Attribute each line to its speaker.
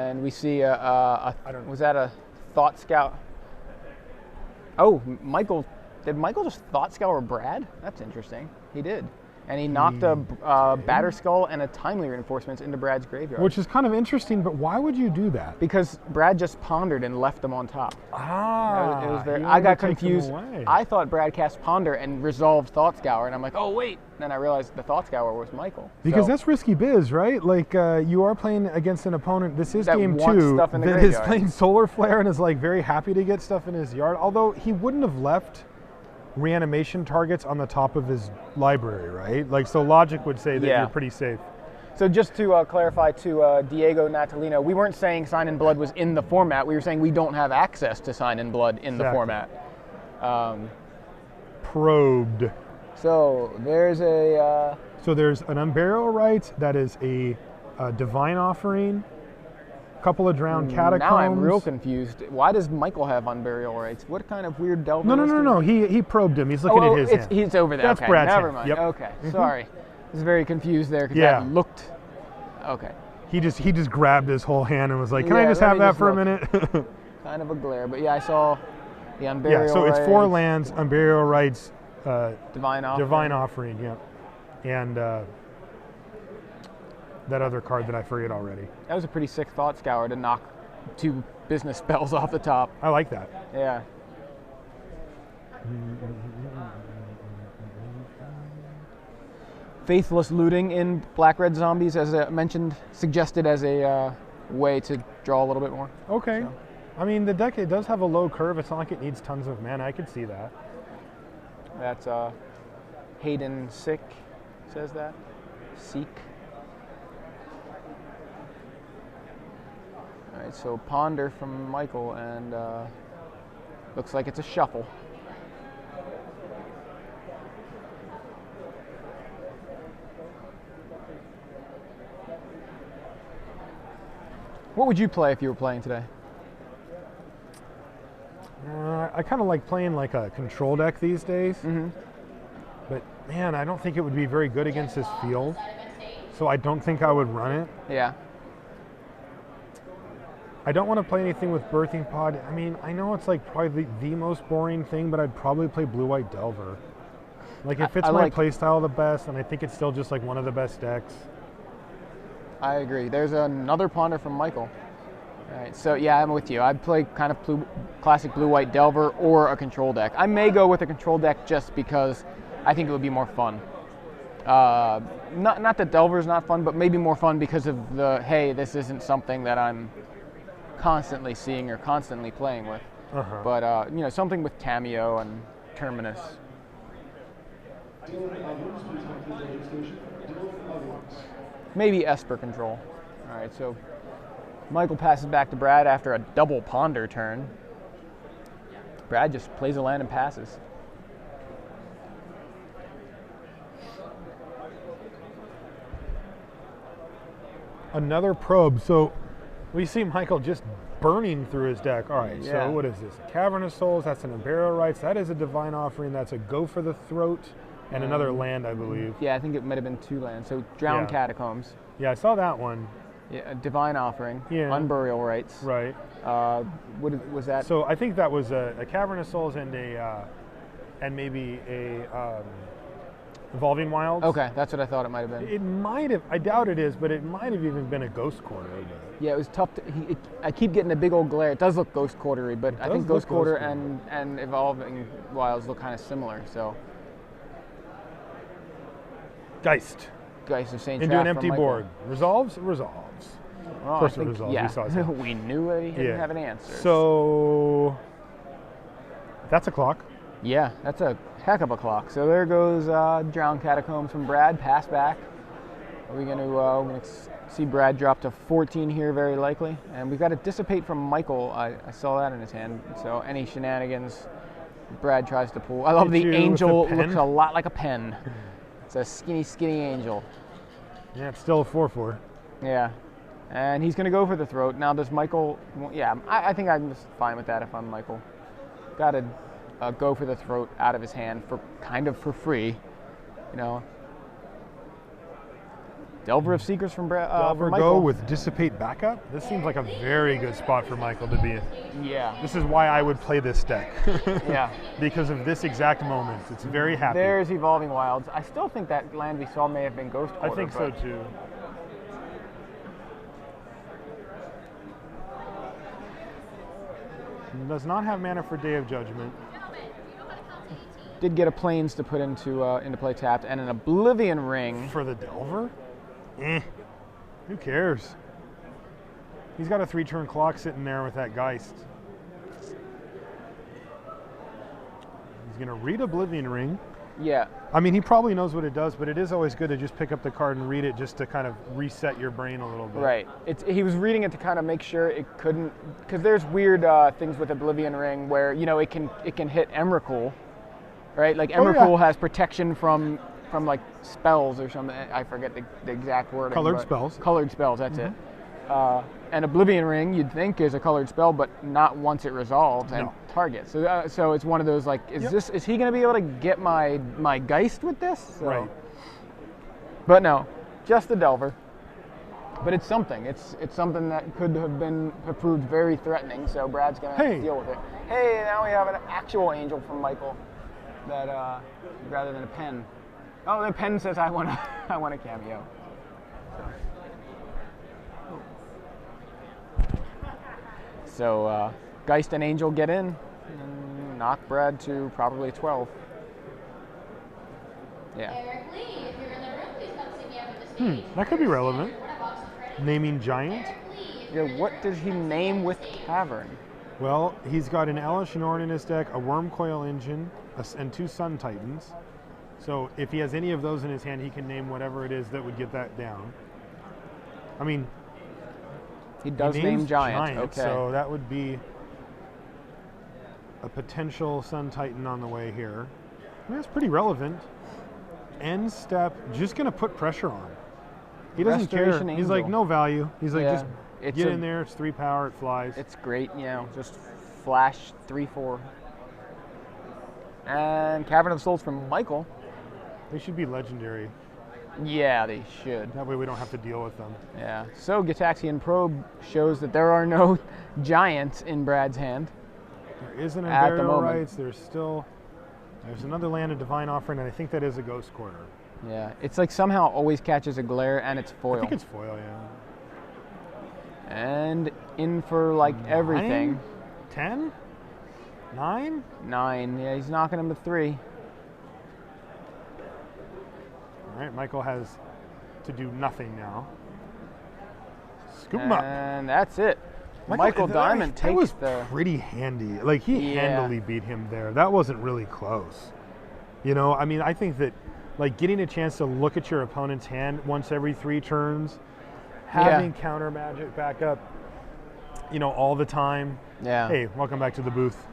Speaker 1: And we see was that a Thought Scout? Oh, Michael. Did Michael just Thought Scour Brad? That's interesting. He did. And he knocked a Batter Skull and a Timely Reinforcements into Brad's graveyard.
Speaker 2: Which is kind of interesting, but why would you do that?
Speaker 1: Because Brad just pondered and left them on top.
Speaker 2: Ah,
Speaker 1: it was very, I got confused. I thought Brad cast Ponder and resolved Thought Scour, and I'm like, oh wait. Then I realized the Thought Scour was Michael.
Speaker 2: Because that's risky biz, right? Like you are playing against an opponent. This is game 2 that is playing Solar Flare and is like very happy to get stuff in his yard. Although he wouldn't have left reanimation targets on the top of his library, right? Like, so logic would say that you're pretty safe.
Speaker 1: So just to clarify to Diego Natalino, we weren't saying Sign in Blood was in the format. We were saying we don't have access to Sign in Blood in the format.
Speaker 2: Probed.
Speaker 1: So there's a...
Speaker 2: So there's an Unburial Rites that is a Divine Offering, couple of Drowned Catacombs.
Speaker 1: Now I'm real confused. Why does Michael have Unburial Rites? What kind of weird delver?
Speaker 2: No. He probed him. He's looking at his hand.
Speaker 1: He's over there.
Speaker 2: That's
Speaker 1: okay.
Speaker 2: Brad's
Speaker 1: Never
Speaker 2: hand.
Speaker 1: mind.
Speaker 2: Yep.
Speaker 1: Okay. Sorry. I was very confused there because that looked... Okay.
Speaker 2: He just grabbed his whole hand and was like, "Can I just have that for a minute?"
Speaker 1: Kind of a glare, but yeah, I saw the Unburial Rites.
Speaker 2: So it's 4 lands, Unburial Rites,
Speaker 1: Divine Offering.
Speaker 2: Divine Offering, yeah, and that other card that I forget already.
Speaker 1: That was a pretty sick Thought Scour to knock 2 business spells off the top.
Speaker 2: I like that.
Speaker 1: Yeah. Faithless Looting in Black-Red Zombies, as I mentioned, suggested as a way to draw a little bit more.
Speaker 2: Okay.
Speaker 1: So.
Speaker 2: I mean, the deck, it does have a low curve. It's not like it needs tons of mana. I could see that.
Speaker 1: That's Hayden Sick says that. Seek. All right, so Ponder from Michael, and looks like it's a shuffle. What would you play if you were playing today?
Speaker 2: I kind of like playing like a control deck these days.
Speaker 1: Mm-hmm.
Speaker 2: But man, I don't think it would be very good against this field. So I don't think I would run it.
Speaker 1: Yeah.
Speaker 2: I don't want to play anything with Birthing Pod. I mean, I know it's like probably the most boring thing, but I'd probably play Blue-White Delver. Like it fits my playstyle the best, and I think it's still just like one of the best decks.
Speaker 1: I agree. There's another Ponder from Michael. All right, so yeah, I'm with you. I'd play kind of classic Blue-White Delver or a control deck. I may go with a control deck just because I think it would be more fun. Not that Delver's not fun, but maybe more fun because of the, hey, this isn't something that I'm constantly seeing or constantly playing with. But, you know, something with Cameo and Terminus. Maybe Esper control. All right, so Michael passes back to Brad after a double Ponder turn. Brad just plays a land and passes.
Speaker 2: Another probe. So we see Michael just burning through his deck. All right, so what is this? Cavernous Souls, that's an Unburial Rites, that is a Divine Offering, that's a Go for the Throat, and another land, I believe.
Speaker 1: Yeah, I think it might have been 2 lands. So Drowned Catacombs.
Speaker 2: Yeah, I saw that one.
Speaker 1: Yeah, a Divine Offering.
Speaker 2: Yeah.
Speaker 1: Unburial Rites.
Speaker 2: Right.
Speaker 1: What was that?
Speaker 2: So I think that was a Cavernous Souls and maybe a Evolving Wilds.
Speaker 1: Okay, that's what I thought it might have been.
Speaker 2: It might have. I doubt it is, but it might have even been a Ghost Quarter.
Speaker 1: Yeah, it was tough. I keep getting a big old glare. It does look Ghost Quartery, but I think Ghost Quarter and Evolving Wilds look kind of similar. So.
Speaker 2: Geist
Speaker 1: of St.
Speaker 2: into an empty board. Resolves.
Speaker 1: Well,
Speaker 2: of course it resolves.
Speaker 1: Yeah.
Speaker 2: We saw it.
Speaker 1: We knew that he didn't have an answer.
Speaker 2: So that's a clock.
Speaker 1: Yeah, that's a heck of a clock. So there goes Drowned Catacombs from Brad. Pass back. Are we going to see Brad drop to 14 here, very likely. And we've got a Dissipate from Michael. I saw that in his hand. So any shenanigans Brad tries to pull. I love the angel. Looks a lot like a pen. It's a skinny angel.
Speaker 2: Yeah, it's still a 4/4.
Speaker 1: Yeah. And he's going to go for the throat. Now, does Michael... Yeah, I think I'm just fine with that if I'm Michael. Got to go for the throat out of his hand for free, you know. Delver of Seekers from Michael.
Speaker 2: Go with Dissipate backup. This seems like a very good spot for Michael to be in.
Speaker 1: Yeah.
Speaker 2: This is why I would play this deck.
Speaker 1: Yeah.
Speaker 2: Because of this exact moment. It's very happy.
Speaker 1: There's Evolving Wilds. I still think that land we saw may have been Ghost Quarter.
Speaker 2: I think so too. Does not have mana for Day of Judgment.
Speaker 1: Did get a Plains to put into play tapped, and an Oblivion Ring.
Speaker 2: For the Delver? Who cares? He's got a 3-turn clock sitting there with that Geist. He's going to read Oblivion Ring.
Speaker 1: Yeah.
Speaker 2: I mean, he probably knows what it does, but it is always good to just pick up the card and read it just to kind of reset your brain a little bit.
Speaker 1: Right. He was reading it to kind of make sure it couldn't, because there's weird things with Oblivion Ring where, you know, it can hit Emrakul, right? Like Emrakul has protection from like spells or something. I forget the exact word.
Speaker 2: Colored spells.
Speaker 1: Colored spells, that's it. And Oblivion Ring, you'd think, is a colored spell, but not once it resolves and targets. So it's one of those like, is he going to be able to get my Geist with this? So.
Speaker 2: Right.
Speaker 1: But no, just the Delver. But it's something. It's something that could have proved very threatening. So Brad's going to deal with it. Hey, now we have an actual angel from Michael, that rather than a pen. Oh, the pen says I want a cameo. So Geist and Angel get in and knock Brad to probably 12. Yeah.
Speaker 2: That could be relevant. Naming Giant.
Speaker 1: Yeah, what did he name with Cavern?
Speaker 2: Well, he's got an Elesh Norn in his deck, a Wormcoil Engine, and 2 Sun Titans. So if he has any of those in his hand, he can name whatever it is that would get that down. I mean,
Speaker 1: he does name Giant. Okay.
Speaker 2: So that would be a potential Sun Titan on the way here. I mean, that's pretty relevant. End step, just going to put pressure on. He doesn't care.
Speaker 1: Angel.
Speaker 2: He's like, no value. He's like, just get in there. It's 3 power. It flies.
Speaker 1: It's great. You know, just flash 3/4. And Cavern of the Souls from Michael.
Speaker 2: They should be legendary.
Speaker 1: Yeah, they should.
Speaker 2: That way we don't have to deal with them.
Speaker 1: Yeah. So Gitaxian Probe shows that there are no giants in Brad's hand.
Speaker 2: There isn't a Burial Rites. There's another land of Divine Offering, and I think that is a Ghost Quarter.
Speaker 1: Yeah. It's like somehow always catches a glare, and it's foil.
Speaker 2: I think it's foil, yeah.
Speaker 1: And in for like everything.
Speaker 2: 10? 9?
Speaker 1: 9. Yeah, he's knocking him to 3.
Speaker 2: All right, Michael has to do nothing now. Scoop him up.
Speaker 1: And that's it. Michael Diamant takes
Speaker 2: that was pretty handy. Like, he handily beat him there. That wasn't really close. You know, I mean, I think that, like, getting a chance to look at your opponent's hand once every 3 turns, having counter magic back up, you know, all the time.
Speaker 1: Yeah.
Speaker 2: Hey, welcome back to the booth.